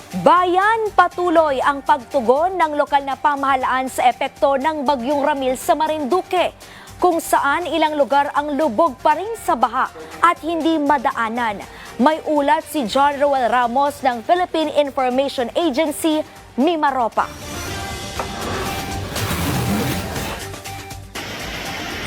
Bayan, patuloy ang pagtugon ng lokal na pamahalaan sa epekto ng Bagyong Ramil sa Marinduque, kung saan ilang lugar ang lubog pa rin sa baha at hindi madaanan. May ulat si John Roel Ramos ng Philippine Information Agency, Mimaropa.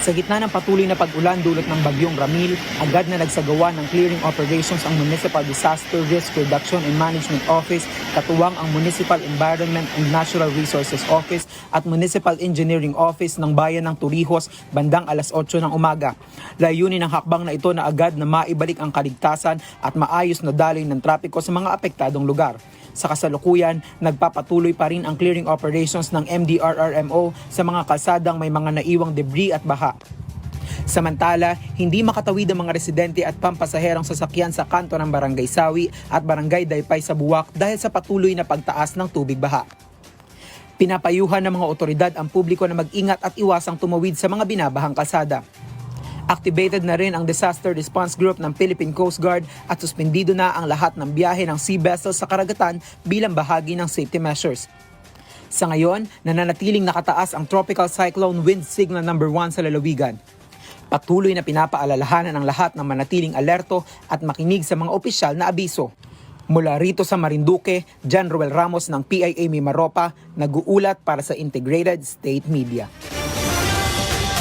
Sa gitna ng patuloy na pag-ulan dulot ng Bagyong Ramil, agad na nagsagawa ng clearing operations ang Municipal Disaster Risk Reduction and Management Office, katuwang ang Municipal Environment and Natural Resources Office at Municipal Engineering Office ng Bayan ng Torrijos bandang alas 8 ng umaga. Layunin ng hakbang na ito na agad na maibalik ang kaligtasan at maayos na daloy ng trapiko sa mga apektadong lugar. Sa kasalukuyan, nagpapatuloy pa rin ang clearing operations ng MDRRMO sa mga kalsadang may mga naiwang debris at baha. Samantala, hindi makatawid ang mga residente at pampasaherong sasakyan sa kanto ng Barangay Sawi at Barangay Daypay sa Buwak dahil sa patuloy na pagtaas ng tubig baha. Pinapayuhan ng mga otoridad ang publiko na mag-ingat at iwasang tumawid sa mga binabahang kalsada. Activated na rin ang Disaster Response Group ng Philippine Coast Guard at suspendido na ang lahat ng biyahe ng sea vessels sa karagatan bilang bahagi ng safety measures. Sa ngayon, nananatiling nakataas ang Tropical Cyclone Wind Signal No. 1 sa lalawigan. Patuloy na pinapaalalahanan ang lahat ng manatiling alerto at makinig sa mga opisyal na abiso. Mula rito sa Marinduque, John Roel Ramos ng PIA Mimaropa, nag-uulat para sa Integrated State Media.